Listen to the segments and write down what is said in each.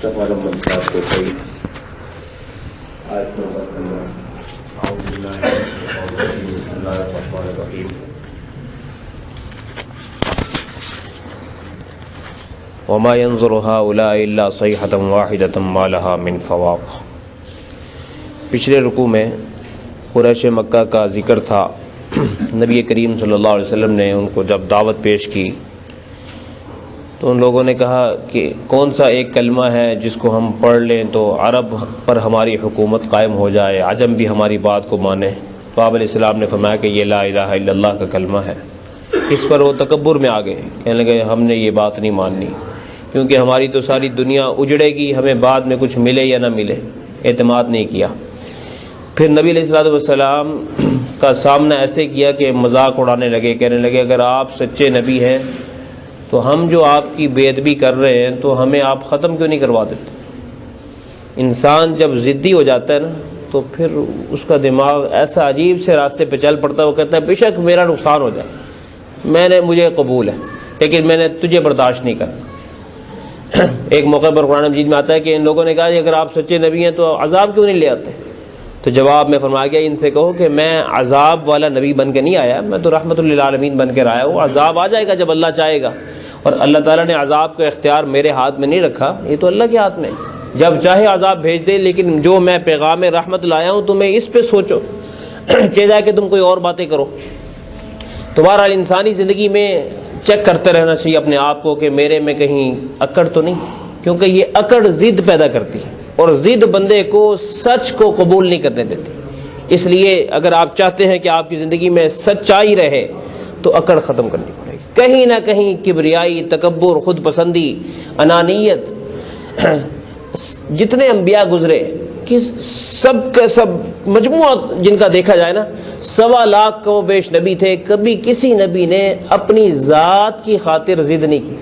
صفحہ نمبر 723 آیت نمبر 15 اعوذ باللہ من الشیطان الرجیم بسم اللہ الرحمن الرحیم وما ينظر هؤلاء الا صيحة واحدة ما لها من فواق۔ پچھلے رکوع میں قریش مکہ کا ذکر تھا۔ نبی کریم صلی اللہ علیہ وسلم نے ان کو جب دعوت پیش کی تو ان لوگوں نے کہا کہ کون سا ایک کلمہ ہے جس کو ہم پڑھ لیں تو عرب پر ہماری حکومت قائم ہو جائے، عجم بھی ہماری بات کو مانے۔ تو آپ علیہ السلام نے فرمایا کہ یہ لا الہ الا اللہ کا کلمہ ہے۔ اس پر وہ تکبر میں آ گئے، کہنے لگے ہم نے یہ بات نہیں ماننی، کیونکہ ہماری تو ساری دنیا اجڑے گی، ہمیں بعد میں کچھ ملے یا نہ ملے۔ اعتماد نہیں کیا۔ پھر نبی علیہ السلام کا سامنا ایسے کیا کہ مذاق اڑانے لگے، کہنے لگے اگر آپ سچے نبی ہیں تو ہم جو آپ کی بے ادبی کر رہے ہیں تو ہمیں آپ ختم کیوں نہیں کروا دیتے؟ انسان جب ضدی ہو جاتا ہے نا تو پھر اس کا دماغ ایسا عجیب سے راستے پہ چل پڑتا ہے، وہ کہتا ہے بے شک میرا نقصان ہو جائے، مجھے قبول ہے لیکن میں نے تجھے برداشت نہیں کرنا۔ ایک موقع پر قرآن مجید میں آتا ہے کہ ان لوگوں نے کہا کہ اگر آپ سچے نبی ہیں تو عذاب کیوں نہیں لے آتے؟ تو جواب میں فرمایا گیا ان سے کہو کہ میں عذاب والا نبی بن کے نہیں آیا، میں تو رحمت للعالمین بن کے آیا ہوں۔ عذاب آ جائے گا جب اللہ چاہے گا، اور اللہ تعالیٰ نے عذاب کا اختیار میرے ہاتھ میں نہیں رکھا، یہ تو اللہ کے ہاتھ میں، جب چاہے عذاب بھیج دے۔ لیکن جو میں پیغام رحمت لایا ہوں تمہیں اس پہ سوچو، چاہے جائے کہ تم کوئی اور باتیں کرو۔ تو بہرحال انسانی زندگی میں چیک کرتے رہنا چاہیے اپنے آپ کو کہ میرے میں کہیں اکڑ تو نہیں، کیونکہ یہ اکڑ ضد پیدا کرتی ہے اور ضد بندے کو سچ کو قبول نہیں کرنے دیتی۔ اس لیے اگر آپ چاہتے ہیں کہ آپ کی زندگی میں سچائی رہے تو اکڑ ختم کرنی پڑے گی۔ کہیں نہ کہیں کبریائی، تکبر، خود پسندی، انانیت، جتنے انبیاء گزرے کہ سب کا سب مجموعہ جن کا دیکھا جائے نا، 1.25 لاکھ کم و بیش نبی تھے، کبھی کسی نبی نے اپنی ذات کی خاطر ضد نہیں کی۔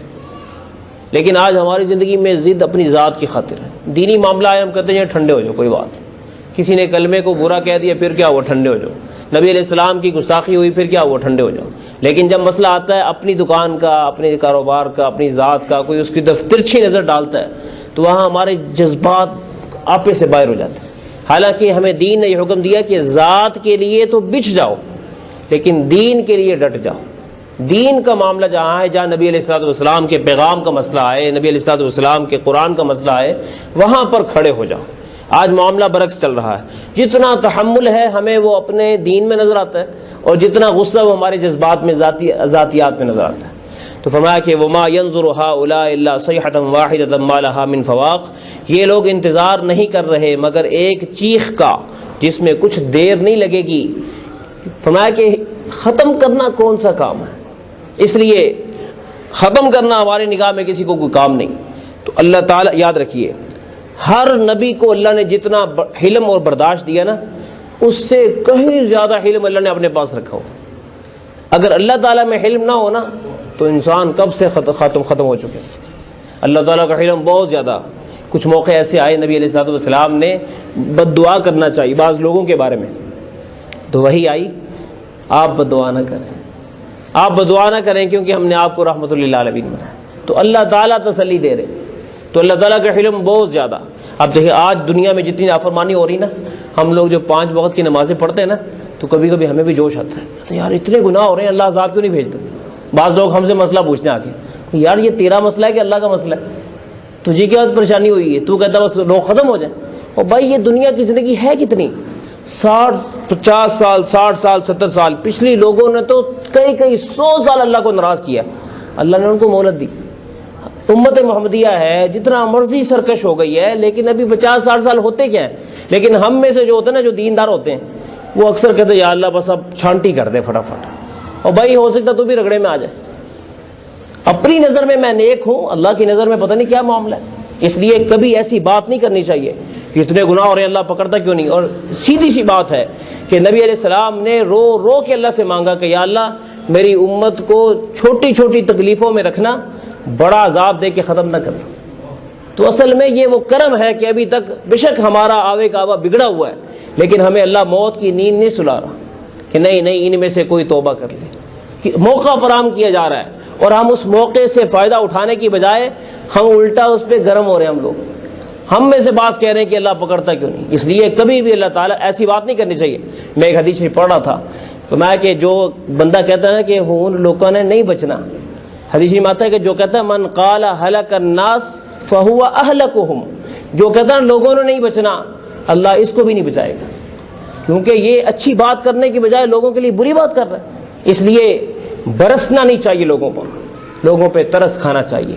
لیکن آج ہماری زندگی میں ضد اپنی ذات کی خاطر ہے۔ دینی معاملہ ہے، ہم کہتے ہیں ٹھنڈے ہو جاؤ، کوئی بات نہیں۔ کسی نے کلمے کو برا کہہ دیا، پھر کیا ہوا؟ ٹھنڈے ہو جاؤ۔ نبی علیہ السلام کی گستاخی ہوئی، پھر کیا ہوا؟ ٹھنڈے ہو جاؤ۔ لیکن جب مسئلہ آتا ہے اپنی دکان کا، اپنے کاروبار کا، اپنی ذات کا، کوئی اس کی طرف ترچھی نظر ڈالتا ہے تو وہاں ہمارے جذبات آپے سے باہر ہو جاتے ہیں۔ حالانکہ ہمیں دین نے یہ حکم دیا کہ ذات کے لیے تو بچھ جاؤ لیکن دین کے لیے ڈٹ جاؤ۔ دین کا معاملہ جہاں ہے، جہاں نبی علیہ السلام کے پیغام کا مسئلہ ہے، نبی علیہ السلام کے قرآن کا مسئلہ ہے، وہاں پر کھڑے ہو جاؤ۔ آج معاملہ برعکس چل رہا ہے، جتنا تحمل ہے ہمیں وہ اپنے دین میں نظر آتا ہے اور جتنا غصہ وہ ہمارے جذبات میں، ذاتیات میں نظر آتا ہے۔ تو فرمایا کہ وما ينظر هؤلاء الا صيحة واحدة ما لها من فواق، یہ لوگ انتظار نہیں کر رہے مگر ایک چیخ کا جس میں کچھ دیر نہیں لگے گی۔ فرمایا کہ ختم کرنا کون سا کام ہے، اس لیے ختم کرنا ہماری نگاہ میں کسی کو کوئی کام نہیں۔ تو اللہ تعالیٰ یاد رکھیے، ہر نبی کو اللہ نے جتنا حلم اور برداشت دیا نا، اس سے کہیں زیادہ حلم اللہ نے اپنے پاس رکھا ہو۔ اگر اللہ تعالیٰ میں حلم نہ ہونا تو انسان کب سے ختم ہو چکے۔ اللہ تعالیٰ کا حلم بہت زیادہ۔ کچھ موقع ایسے آئے نبی علیہ السلام نے بد دعا کرنا چاہیے بعض لوگوں کے بارے میں، تو وہی آئی آپ بد دعا نہ کریں، آپ بد دعا نہ کریں کیونکہ ہم نے آپ کو رحمت للعالمین بنایا۔ تو اللہ تعالیٰ تسلی دے رہے، تو اللہ تعالیٰ کا حلم بہت زیادہ۔ اب دیکھیں آج دنیا میں جتنی نافرمانی ہو رہی نا، ہم لوگ جو 5 وقت کی نمازیں پڑھتے ہیں نا، تو کبھی کبھی ہمیں بھی جوش آتا ہے، تو یار اتنے گناہ ہو رہے ہیں، اللہ عذاب کیوں نہیں بھیجتا؟ بعض لوگ ہم سے مسئلہ پوچھتے ہیں آ کے، یار یہ تیرا مسئلہ ہے کہ اللہ کا مسئلہ ہے؟ تجھے کیا پریشانی ہوئی ہے؟ تو کہتا بس لوگ ختم ہو جائیں۔ اور بھائی یہ دنیا کی زندگی ہے کتنی؟ 50 سال 60 سال 70 سال، پچھلی لوگوں نے تو کئی 100 سال اللہ کو ناراض کیا، اللہ نے ان کو مہلت دی۔ امت محمدیہ ہے جتنا مرضی سرکش ہو گئی ہے، لیکن ابھی 50-60 سال ہوتے کیا ہیں؟ لیکن ہم میں سے جو ہوتے ہیں نا، جو دیندار ہوتے ہیں، وہ اکثر کہتے ہیں یا اللہ بس اب چھانٹی کر دے فٹافٹ۔ اور بھائی ہو سکتا تو بھی رگڑے میں آ جائے۔ اپنی نظر میں نیک ہوں، اللہ کی نظر میں پتہ نہیں کیا معاملہ ہے۔ اس لیے کبھی ایسی بات نہیں کرنی چاہیے کہ اتنے گناہ ہو رہے ہیں اللہ پکڑتا کیوں نہیں۔ اور سیدھی سی بات ہے کہ نبی علیہ السلام نے رو کے اللہ سے مانگا کہ یا اللہ میری امت کو چھوٹی چھوٹی تکلیفوں میں رکھنا، بڑا عذاب دے کے ختم نہ کرنا۔ تو اصل میں یہ وہ کرم ہے کہ ابھی تک بے شک ہمارا آوے کا آوا بگڑا ہوا ہے، لیکن ہمیں اللہ موت کی نیند نہیں سلا رہا کہ نہیں ان میں سے کوئی توبہ کر لے، کہ موقع فراہم کیا جا رہا ہے اور ہم اس موقع سے فائدہ اٹھانے کی بجائے ہم الٹا اس پہ گرم ہو رہے ہیں ہم لوگ ہم میں سے بعض کہہ رہے ہیں کہ اللہ پکڑتا کیوں نہیں. اس لیے کبھی بھی اللہ تعالیٰ ایسی بات نہیں کرنی چاہیے. میں ایک حدیث میں پڑھ رہا تھا تو میں کہ جو بندہ کہتا ہے نا کہ ان لوگوں نے نہیں بچنا، حدیث میں آتا ہے کہ جو کہتا ہے من قال ہلک الناس فہو اہلکہم، جو کہتا ہے لوگوں نے نہیں بچنا اللہ اس کو بھی نہیں بچائے گا، کیونکہ یہ اچھی بات کرنے کی بجائے لوگوں کے لیے بری بات کر رہا ہے. اس لیے برسنا نہیں چاہیے لوگوں پر، لوگوں پہ ترس کھانا چاہیے،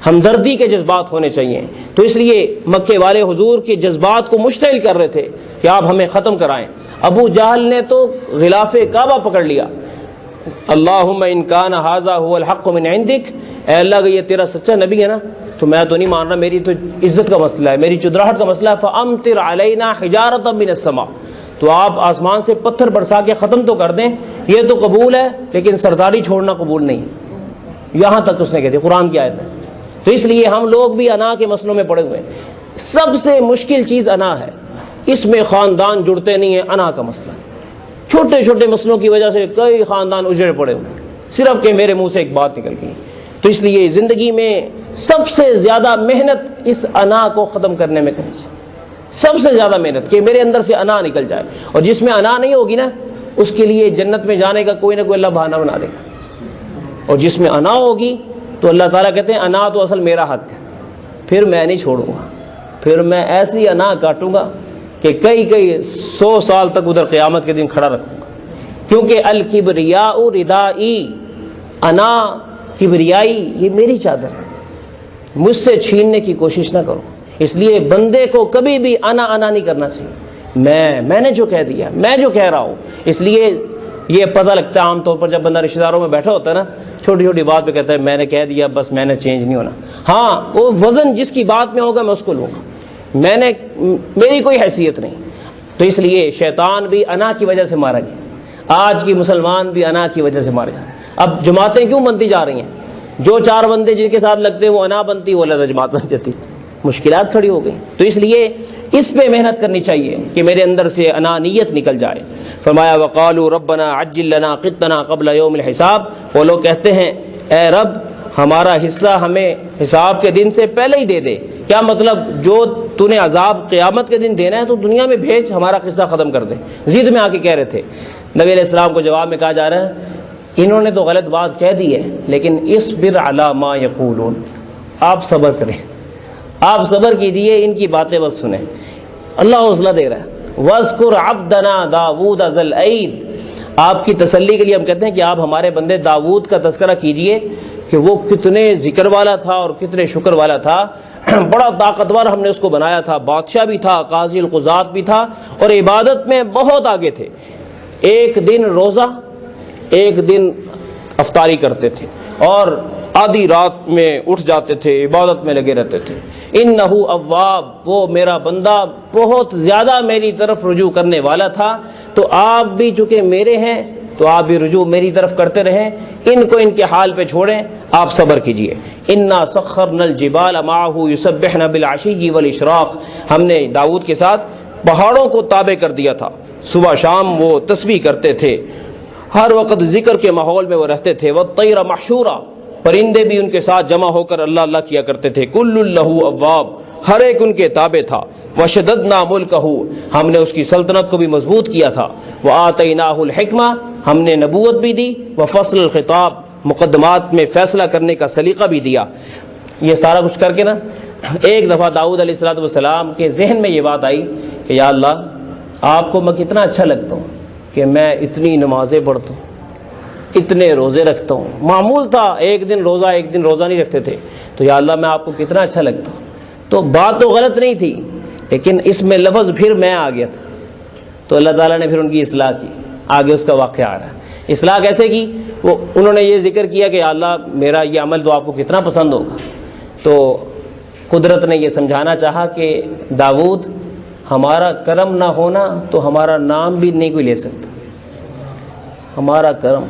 ہمدردی کے جذبات ہونے چاہیے. تو اس لیے مکے والے حضور کے جذبات کو مشتعل کر رہے تھے کہ آپ ہمیں ختم کرائیں. ابو جہل نے تو غلاف کعبہ پکڑ لیا، اللہم ان کان ھذا ھو الحق من عندک، اے اللہ اگر یہ تیرا سچا نبی ہے نا تو میں تو نہیں مان رہا، میری تو عزت کا مسئلہ ہے، میری چدراہٹ کا مسئلہ ہے. فامطر علینا حجارۃ من السماء، تو آپ آسمان سے پتھر برسا کے ختم تو کر دیں. یہ تو قبول ہے لیکن سرداری چھوڑنا قبول نہیں. یہاں تک اس نے کہی تھی، قرآن کی آیت ہے. تو اس لیے ہم لوگ بھی انا کے مسئلوں میں پڑے ہوئے ہیں. سب سے مشکل چیز انا ہے، اس میں خاندان جڑتے نہیں ہیں. انا کا مسئلہ چھوٹے چھوٹے مسئلوں کی وجہ سے کئی خاندان اجڑے پڑے ہوئے ہیں صرف کہ میرے منہ سے ایک بات نکل گئی. تو اس لیے زندگی میں سب سے زیادہ محنت اس انا کو ختم کرنے میں کرنی چاہیے. سب سے زیادہ محنت کہ میرے اندر سے انا نکل جائے. اور جس میں انا نہیں ہوگی نا اس کے لیے جنت میں جانے کا کوئی نہ کوئی اللہ بہانہ بنا دے گا. اور جس میں انا ہوگی تو اللہ تعالیٰ کہتے ہیں انا تو اصل میرا حق ہے، پھر میں نہیں چھوڑوں گا، پھر میں ایسی انا کاٹوں گا کہ کئی 100 سال تک ادھر قیامت کے دن کھڑا رکھوں گا. کیونکہ الکبریاء ردائی، انا کبریائی یہ میری چادر ہے، مجھ سے چھیننے کی کوشش نہ کرو. اس لیے بندے کو کبھی بھی انا نہیں کرنا چاہیے. میں نے جو کہہ دیا، میں جو کہہ رہا ہوں. اس لیے یہ پتہ لگتا ہے عام طور پر جب بندہ رشتہ داروں میں بیٹھا ہوتا ہے نا، چھوٹی چھوٹی بات پہ کہتا ہے میں نے کہہ دیا بس میں نے چینج نہیں ہونا. ہاں وہ وزن جس کی بات میں ہوگا میں اس کو لوں گا، میری کوئی حیثیت نہیں. تو اس لیے شیطان بھی انا کی وجہ سے مارا گیا، آج کی مسلمان بھی انا کی وجہ سے مارے جا رہے ہیں. اب جماعتیں کیوں بنتی جا رہی ہیں؟ جو 4 بندے جن کے ساتھ لگتے ہیں وہ انا بنتی، وہ علیحدہ جماعت بن جاتی، مشکلات کھڑی ہو گئی. تو اس لیے اس پہ محنت کرنی چاہیے کہ میرے اندر سے انانیت نکل جائے. فرمایا وقالوا ربنا عجل لنا قطنا قبل یوم الحساب، وہ لوگ کہتے ہیں اے رب ہمارا حصہ ہمیں حساب کے دن سے پہلے ہی دے دے. کیا مطلب؟ جو تو نے عذاب قیامت کے دن دینا ہے تو دنیا میں بھیج، ہمارا قصہ ختم کر دے. ضد میں آ کے کہہ رہے تھے. نبی علیہ السلام کو جواب میں کہا جا رہا ہے انہوں نے تو غلط بات کہہ دی ہے لیکن اصبر علی ما یقولون، آپ صبر کریں، آپ صبر کیجئے، ان کی باتیں بس سنیں. اللہ حوصلہ دے رہا ہے. وَاذْكُرْ عَبْدَنَا دَاوُودَ ذَا الْأَيْدِ، آپ کی تسلی کے لیے ہم کہتے ہیں کہ آپ ہمارے بندے داؤد کا تذکرہ کیجئے کہ وہ کتنے ذکر والا تھا اور کتنے شکر والا تھا. بڑا طاقتور ہم نے اس کو بنایا تھا، بادشاہ بھی تھا، قاضی القضات بھی تھا اور عبادت میں بہت آگے تھے. ایک دن روزہ، ایک دن افطاری کرتے تھے اور آدھی رات میں اٹھ جاتے تھے، عبادت میں لگے رہتے تھے. انہ اواب، وہ میرا بندہ بہت زیادہ میری طرف رجوع کرنے والا تھا. تو آپ بھی چونکہ میرے ہیں تو آپ بھی رجوع میری طرف کرتے رہیں، ان کو ان کے حال پہ چھوڑیں، آپ صبر کیجئے. انا سخرنا الجبال معه يسبحن بالعشي والاشراق، ہم نے داؤد کے ساتھ پہاڑوں کو تابع کر دیا تھا، صبح شام وہ تسبیح کرتے تھے، ہر وقت ذکر کے ماحول میں وہ رہتے تھے. والطیر محشورا، پرندے بھی ان کے ساتھ جمع ہو کر اللہ اللہ کیا کرتے تھے. کل لہ اواب، ہر ایک ان کے تابع تھا. وشددنا ملکہ، ہم نے اس کی سلطنت کو بھی مضبوط کیا تھا. وآتیناہ الحکمہ، ہم نے نبوت بھی دی. وفصل الخطاب، مقدمات میں فیصلہ کرنے کا سلیقہ بھی دیا. یہ سارا کچھ کر کے نا ایک دفعہ داؤد علیہ السلام کے ذہن میں یہ بات آئی کہ یا اللہ آپ کو میں کتنا اچھا لگتا ہوں کہ میں اتنی نمازیں پڑھتا ہوں، اتنے روزے رکھتا ہوں. معمول تھا ایک دن روزہ ایک دن روزہ نہیں رکھتے تھے. تو یا اللہ میں آپ کو کتنا اچھا لگتا ہوں. تو بات تو غلط نہیں تھی لیکن اس میں لفظ پھر میں آ گیا تھا. تو اللہ تعالیٰ نے پھر ان کی اصلاح کی. آگے اس کا واقعہ آ رہا ہے. اصلاح کیسے کی؟ وہ انہوں نے یہ ذکر کیا کہ یا اللہ میرا یہ عمل تو آپ کو کتنا پسند ہوگا. تو قدرت نے یہ سمجھانا چاہا کہ داؤد ہمارا کرم نہ ہونا تو ہمارا نام بھی نہیں کوئی لے سکتا، ہمارا کرم.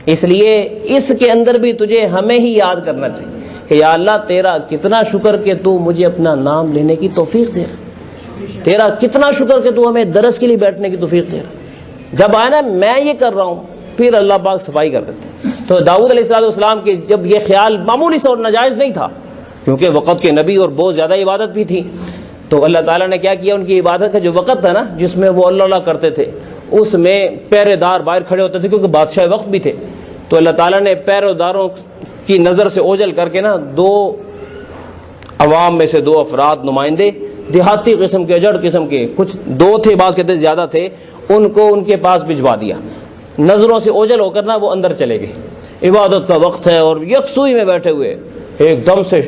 اس لیے اس کے اندر بھی تجھے ہمیں ہی یاد کرنا چاہیے کہ یا اللہ تیرا کتنا شکر کہ تو مجھے اپنا نام لینے کی توفیق دے رہا، تیرا کتنا شکر کہ تو ہمیں درس کے لیے بیٹھنے کی توفیق دے رہا. جب آئے نا میں یہ کر رہا ہوں پھر اللہ پاک صفائی کر دیتے ہیں. تو داؤد علیہ السلام کے جب یہ خیال معمولی سا اور ناجائز نہیں تھا کیونکہ وقت کے نبی اور بہت زیادہ عبادت بھی تھی، تو اللہ تعالیٰ نے کیا کیا، ان کی عبادت کا جو وقت تھا نا جس میں وہ اللہ اللہ کرتے تھے، اس میں پہرے دار باہر کھڑے ہوتے تھے کیونکہ بادشاہ وقت بھی تھے، تو اللہ تعالیٰ نے پہرے داروں کی نظر سے اوجھل کر کے نا دو عوام میں سے دو افراد نمائندے دیہاتی قسم کے، اجڑ قسم کے، کچھ دو تھے، بعض کہتے زیادہ تھے، ان کو ان کے پاس بھجوا دیا، نظروں سے اوجھل ہو کر نا وہ اندر چلے گئے، عبادت کا وقت ہے اور یکسوئی میں بیٹھے ہوئے، ایک دم سے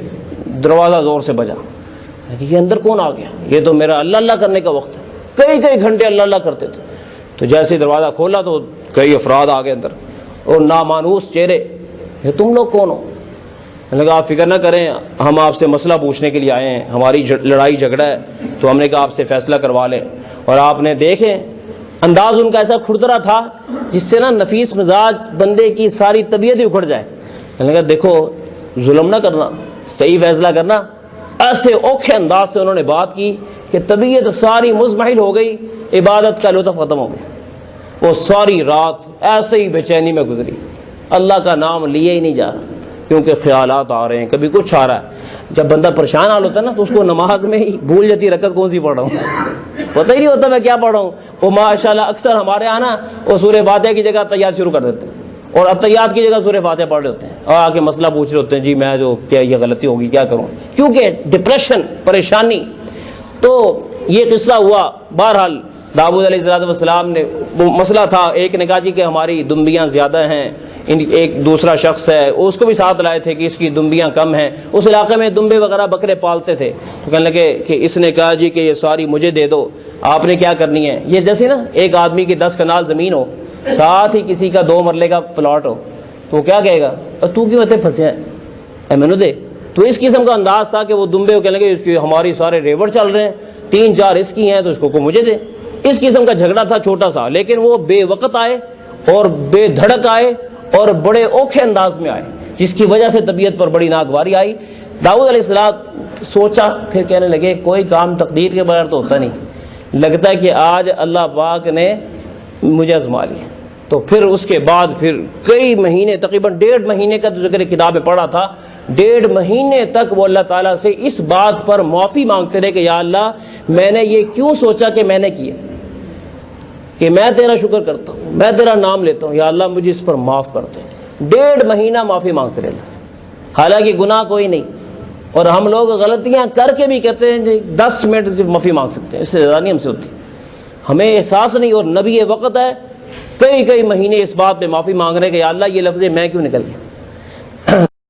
دروازہ زور سے بجا، یہ اندر کون آ گیا، یہ تو میرا اللہ اللہ کرنے کا وقت ہے، کئی کئی گھنٹے اللہ اللہ کرتے تھے۔ تو جیسے دروازہ کھولا تو کئی افراد آ گئے اندر اور نامانوس چہرے، یہ تم لوگ کون ہو؟ میں نے کہا آپ فکر نہ کریں، ہم آپ سے مسئلہ پوچھنے کے لیے آئے ہیں، ہماری لڑائی جھگڑا ہے، تو ہم نے کہا آپ سے فیصلہ کروا لیں۔ اور آپ نے دیکھیں انداز ان کا ایسا کھردرا تھا جس سے نا نفیس مزاج بندے کی ساری طبیعت ہی اکھڑ جائے۔ میں نے کہا دیکھو ظلم نہ کرنا، صحیح فیصلہ کرنا۔ ایسے اوکھے انداز سے انہوں نے بات کی کہ طبیعت ساری مزمحل ہو گئی، عبادت کا لطف ختم ہو گیا، وہ ساری رات ایسے ہی بے چینی میں گزری، اللہ کا نام لیے ہی نہیں جا رہا کیونکہ خیالات آ رہے ہیں، کبھی کچھ آ رہا ہے۔ جب بندہ پریشان حال ہوتا ہے نا تو اس کو نماز میں ہی بھول جاتی رکعت کون سی پڑھ رہا ہوں، پتہ ہی نہیں ہوتا میں کیا پڑھ رہا ہوں۔ وہ ماشاءاللہ اکثر ہمارے یہاں نا وہ سورہ فاتحہ کی جگہ اتحیات شروع کر دیتے ہیں اور اتحیات کی جگہ سورہ فاتحہ پڑھ رہے ہوتے ہیں اور آ کے مسئلہ پوچھ رہے ہوتے ہیں، جی میں جو کیا یہ غلطی ہوگی کیا کروں، کیونکہ ڈپریشن، پریشانی۔ تو یہ قصہ ہوا۔ بہرحال داؤد علیہ السلام نے وہ مسئلہ تھا، ایک نے کہا جی کہ ہماری دمبیاں زیادہ ہیں، ایک دوسرا شخص ہے اس کو بھی ساتھ لائے تھے کہ اس کی دمبیاں کم ہیں، اس علاقے میں دمبے وغیرہ بکرے پالتے تھے، تو کہنے لگے کہ اس نے کہا جی کہ یہ ساری مجھے دے دو، آپ نے کیا کرنی ہے۔ یہ جیسے نا ایک آدمی کی 10 کنال زمین ہو، ساتھ ہی کسی کا 2 مرلے کا پلاٹ ہو، تو وہ کیا کہے گا، تو کیوں اتنے پھنسے ہیں، اے مینو دے۔ تو اس قسم کا انداز تھا کہ وہ دمبے کو کہنے لگے کہ ہماری سارے ریوڑ چل رہے ہیں، 3-4 اس کی ہیں تو اس کو مجھے دے۔ اس قسم کا جھگڑا تھا چھوٹا سا، لیکن وہ بے وقت آئے اور بے دھڑک آئے اور بڑے اوکھے انداز میں آئے، جس کی وجہ سے طبیعت پر بڑی ناگواری آئی۔ داؤد علیہ السلام سوچا، پھر کہنے لگے کوئی کام تقدیر کے بغیر تو ہوتا نہیں، لگتا ہے کہ آج اللہ پاک نے مجھے آزما لیا۔ تو پھر اس کے بعد پھر کئی مہینے، تقریباً 1.5 مہینے کا تو ذکر کتاب میں پڑھا تھا، 1.5 مہینے تک وہ اللہ تعالیٰ سے اس بات پر معافی مانگتے رہے کہ یا اللہ میں نے یہ کیوں سوچا کہ میں نے کیا، کہ میں تیرا شکر کرتا ہوں، میں تیرا نام لیتا ہوں، یا اللہ مجھے اس پر معاف کر دے۔ 1.5 مہینہ معافی مانگتے رہے اللہ سے، حالانکہ گناہ کوئی نہیں، اور ہم لوگ غلطیاں کر کے بھی کہتے ہیں جی 10 منٹ سے معافی مانگ سکتے ہیں، اس سے زیادہ نہیں ہم سے ہوتی، ہمیں احساس نہیں۔ اور نبی وقت ہے کئی مہینے اس بات پہ معافی مانگ رہے کہ یا اللہ یہ لفظ میں کیوں نکل گیا،